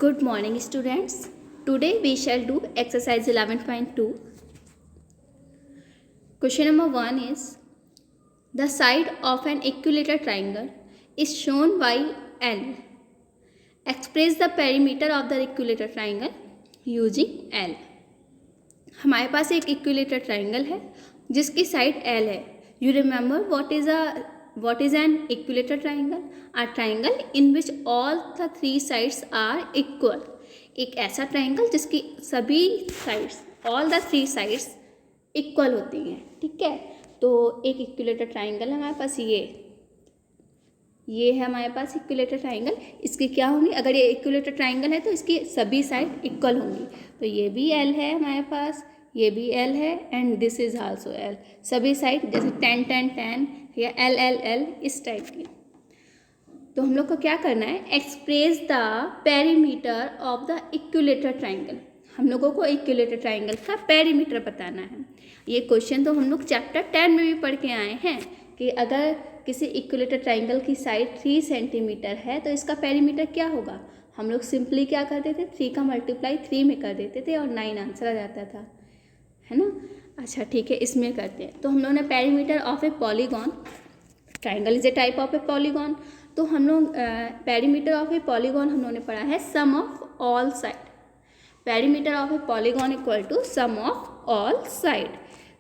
Good morning, students. Today we shall do exercise 11.2. Question number 1 is the side of an equilateral triangle is shown by L. Express the perimeter of the equilateral triangle using L. हमारे पास एक equilateral triangle है जिसकी side L है. You remember what is an equilateral triangle? A triangle in which all the three sides are equal. एक ऐसा triangle जिसकी सभी sides all the three sides equal होती हैं. ठीक है, तो एक इक्विलेटरल ट्राइंगल है हमारे पास. ये है हमारे पास इक्विलेटरल ट्राइंगल. इसकी क्या होंगी, अगर ये इक्विलेटरल ट्राइंगल है तो इसकी सभी साइड इक्वल होंगी. तो ये भी L है हमारे पास, ये भी L है and this is also L. सभी साइड जैसे 10 10 10 या L L L इस टाइप की. तो हम लोग को क्या करना है, express the perimeter of the equilateral triangle. हम लोगों को इक्विलेटरल ट्राइंगल का पेरीमीटर बताना है. ये क्वेश्चन तो हम लोग चैप्टर 10 में भी पढ़ के आए हैं कि अगर किसी इक्विलेटरल ट्राइंगल की साइड 3 सेंटीमीटर है तो इसका पेरीमीटर क्या होगा. हम लोग सिंपली क्या करते थे, 3 का मल्टीप्लाई 3 में कर देते थे और 9 आंसर आ जाता था, है ना. अच्छा ठीक है, इसमें करते हैं. तो हम लोगों ने perimeter of a polygon, triangle is a type of a polygon. तो हम लोग पेरीमीटर ऑफ ए पॉलीगॉन हम लोगों ने पढ़ा है sum of all side. Perimeter of a polygon equal to sum of all side.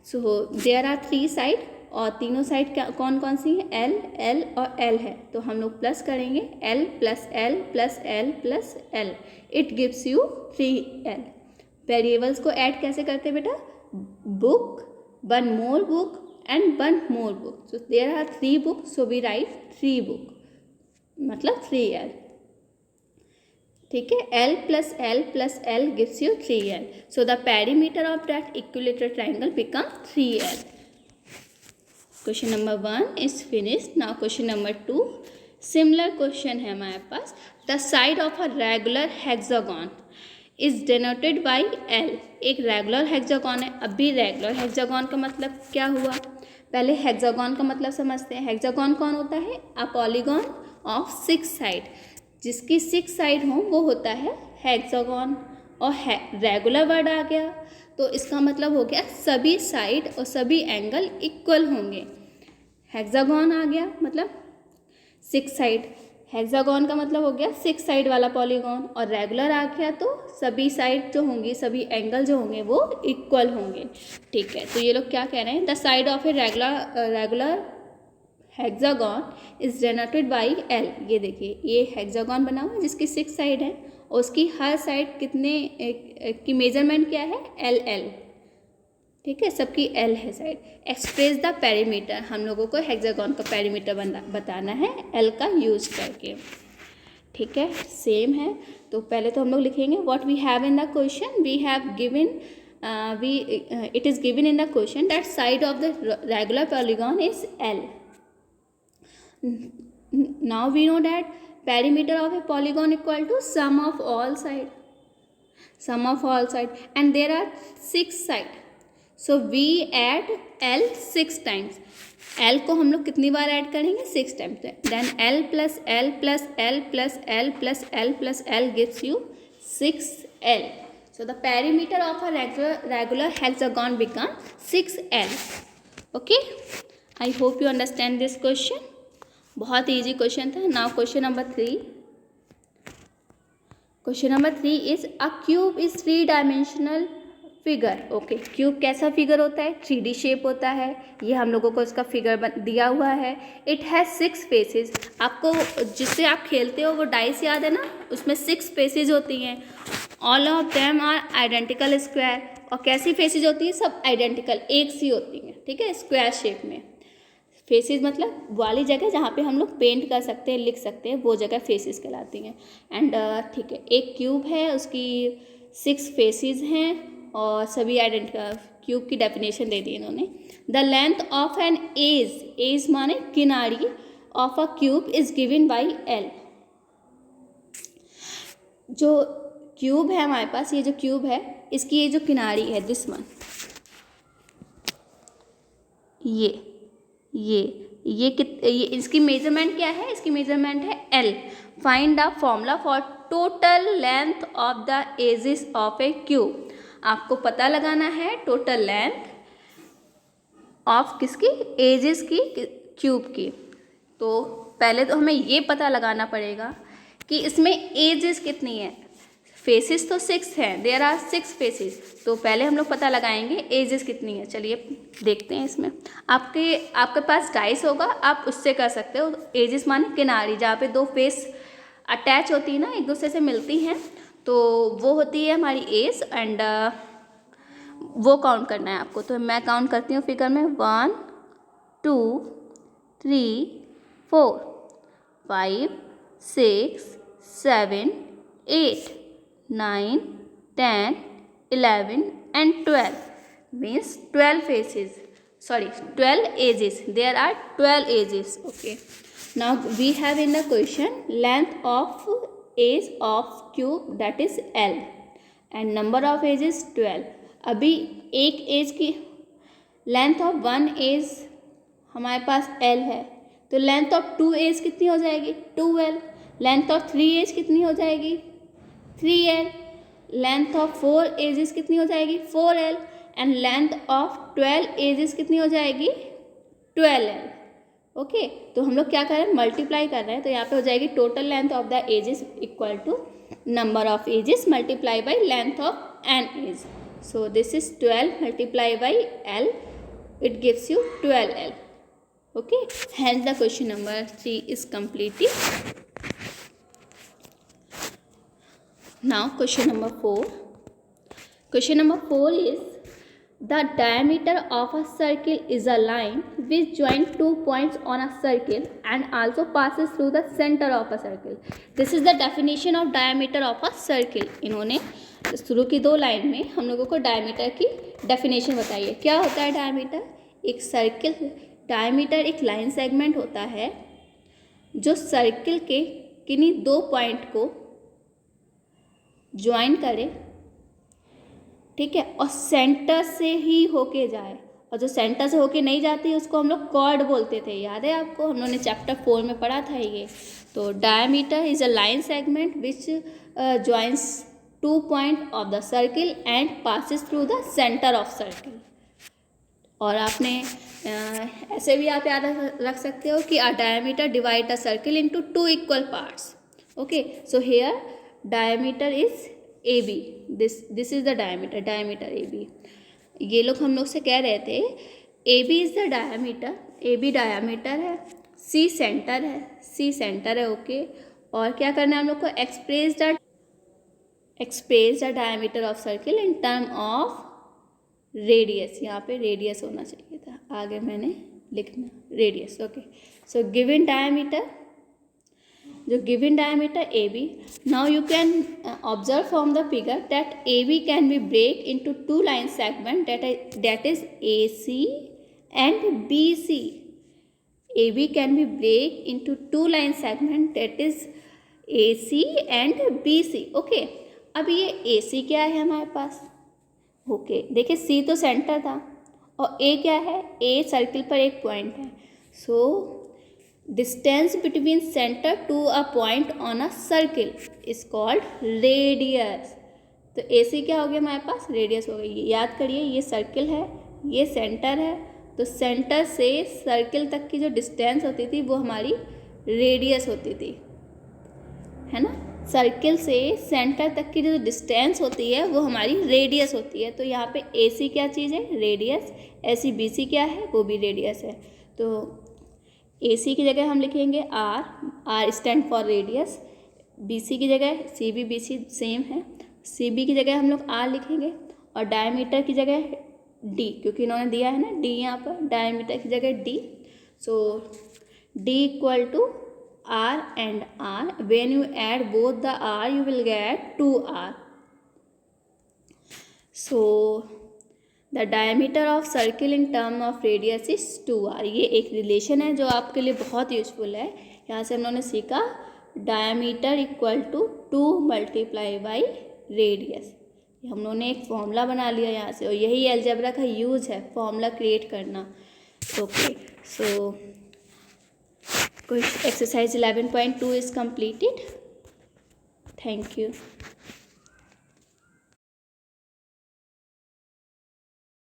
So there are 3 side और तीनों साइड क्या कौन कौन सी है, L L और L है. तो हम लोग प्लस करेंगे L plus L plus L plus L. It gives you 3L. Variables को ऐड कैसे करते हैं बेटा, book, one more book and one more book. So there are 3 book, so we write 3 book मतलब 3L. ठीक है, L plus L gives you 3L. So the perimeter of that equilateral triangle become 3L. Question number 1 is finished. Now question number 2. Similar question है हमारे पास. The side of a regular hexagon is denoted by L. एक regular hexagon है. अभी regular hexagon का मतलब क्या हुआ, पहले हेक्सागोन का मतलब समझते हैं. हेक्सागोन कौन होता है, अ पॉलीगॉन ऑफ 6 साइड. जिसकी 6 साइड हो वो होता है हेक्सागोन. और रेगुलर वर्ड आ गया तो इसका मतलब हो गया सभी साइड और सभी एंगल इक्वल होंगे. हेक्सागोन आ गया मतलब 6 साइड. हेक्सागोन का मतलब हो गया 6 साइड वाला पॉलीगॉन. और रेगुलर आ गया तो सभी साइड जो होंगी, सभी एंगल जो होंगे वो इक्वल होंगे. ठीक है, तो ये लोग क्या कह रहे हैं, the side of a regular hexagon is denoted by L. ये देखिए, ये हेक्सागोन बना हुआ है जिसकी 6 साइड है और उसकी हर साइड कितने की मेजरमेंट क्या है, L L. ठीक है, सबकी L है साइड. एक्सप्रेस द पेरीमीटर, हम लोगों को हेक्सागोन का पेरीमीटर बताना है L का यूज करके. ठीक है, सेम है. तो पहले तो हम लोग लिखेंगे what we have in the question. We have given it is given in the question that side of the regular polygon is L. Now we know that perimeter of a polygon equal to sum of all side. Sum of all side, and there are 6 side. So we add L 6 times. L को हम लोग कितनी बार add करेंगे, 6 times. Then L plus L plus L plus L plus L plus L gives you 6L. So the perimeter of a regular hexagon becomes 6L. Okay, I hope you understand this question. बहुत easy question था. Now question number 3. Question number 3 is a cube is 3 dimensional figure. Okay, cube कैसा figure होता है, 3D shape होता है. ये हम लोगों को इसका फिगर दिया हुआ है. It has 6 faces. आपको जिससे आप खेलते हो वो डाइस याद है ना, उसमें 6 फेसेस होती हैं. All of them are identical square. और कैसी फेसेस होती है, सब आइडेंटिकल एक सी होती हैं. ठीक है, स्क्वायर शेप में. फेसेस मतलब वाली जगह जहाँ पे हम लोग पेंट कर सकते हैं, लिख सकते हैं, वो जगह फेसेस कहलाती हैं. एंड ठीक है, एक क्यूब है, उसकी 6 फेसेस हैं और सभी आइडेंटिकल. क्यूब की डेफिनेशन दे दी इन्होंने. The length of an edge माने किनारी of a cube is given by L. जो क्यूब है हमारे पास, ये जो क्यूब है इसकी ये जो किनारी है, दिस वन, ये इसकी मेजरमेंट क्या है, इसकी मेजरमेंट है L. Find the formula for total length of the edges of a cube. आपको पता लगाना है टोटल लेंथ ऑफ किसकी, एजेस की, क्यूब की। तो पहले तो हमें ये पता लगाना पड़ेगा कि इसमें एजेस कितनी है। फेसेस तो 6 हैं, देयर आर 6 फेसेस। तो पहले हम लोग पता लगाएंगे एजेस कितनी है। चलिए देखते हैं। इसमें आपके पास डाइस होगा, आप उससे कर सकते हो। एजेस माने किनारी, जहाँ पे 2 फेस अटैच होती है ना, एक दूसरे से मिलती हैं, तो वो होती है हमारी एज। एंड वो काउंट करना है आपको। तो मैं काउंट करती हूँ फिगर में 1 2 3 4 5 6 7 8 9 10 11 and 12 means 12 faces, sorry 12 ages. There are 12 ages. Okay, now we have in the question length of age of cube, that is L, and number of ages 12. अभी एक एज की लेंथ ऑफ 1 एज हमारे पास L है, तो length of 2 as कितनी हो जाएगी, 2L। Length of 3 as कितनी हो जाएगी, 3L। लेंथ ऑफ 4 एजेस कितनी हो जाएगी, 4L। And length of 12 edges कितनी हो जाएगी, 12L। ओके, तो हम लोग क्या कर रहे हैं, मल्टीप्लाई कर रहे हैं। तो यहाँ पे हो जाएगी total length of the edges equal to number of edges multiply by length of an edge. So this is 12 multiply by L, it gives you 12L. Okay, hence the question number 3 is completed. Now question number 4. Question number 4 is the diameter of a circle is a line which joins 2 points on a circle and also passes through the center of a circle. This is the definition of diameter of a circle. इन्होंने शुरू की 2 line में हम लोगों को diameter की definition बताई है। क्या होता है डायमीटर, एक सर्किल, डायमीटर एक लाइन सेगमेंट होता है जो सर्किल के किन्हीं 2 पॉइंट को ज्वाइन करे, ठीक है, और सेंटर से ही होके जाए। और जो सेंटर से होके नहीं जाती है उसको हम लोग कॉर्ड बोलते थे, याद है आपको, हम लोगों ने चैप्टर 4 में पढ़ा था ये। तो diameter is a line segment which joins 2 point of the circle and passes through the centre of circle. और आपने ऐसे भी आप याद रख सकते हो कि a diameter divide a circle into 2 equal parts. Okay, so here diameter is AB, this is the diameter, diameter AB। ये लोग हम लोग से कह रहे थे AB is the diameter, AB diameter है, C सेंटर है, C सेंटर है। ओके, और क्या करना है हम लोग को, express the diameter of circle in term of radius. यहाँ पे रेडियस होना चाहिए था, आगे मैंने लिखना radius. Okay, so given diameter, जो given diameter AB, now you can observe from the figure that AB can be break into 2 line segment that is AC and BC। AB can be break into 2 line segment that is AC and BC। Okay, अब ये AC क्या है हमारे पास, okay, देखिए C तो centre था और A क्या है, A सर्किल पर एक पॉइंट है। So distance between centre to a point on a circle is called radius. तो AC क्या हो गया हमारे पास, रेडियस हो गई। याद करिए, ये सर्किल है, ये सेंटर है, तो सेंटर से सर्किल तक की जो डिस्टेंस होती थी वो हमारी रेडियस होती थी, है ना। सर्किल से सेंटर तक की जो डिस्टेंस होती है वो हमारी रेडियस होती है। तो यहाँ पे AC क्या चीज़ है, रेडियस। AC BC क्या है, वो भी रेडियस है। तो AC की जगह हम लिखेंगे R stand for radius. BC की जगह CB BC सेम है, CB की जगह हम लोग R लिखेंगे, और डायमीटर की जगह D, क्योंकि इन्होंने दिया है ना D यहाँ पर, डायमीटर की जगह D। So D equal to R and R. When you add both the R, you will get 2R. So the diameter of circle in term of radius is 2R. ये एक relation है जो आपके लिए बहुत useful है। यहाँ से हम लोगों ने सीखा diameter equal to 2 multiply by radius. हम लोगों ने एक फॉर्मूला बना लिया यहाँ से, और यही अलजेब्रा का यूज है, फॉर्मूला क्रिएट करना। Okay, so Exercise 11.2 is completed. Thank you.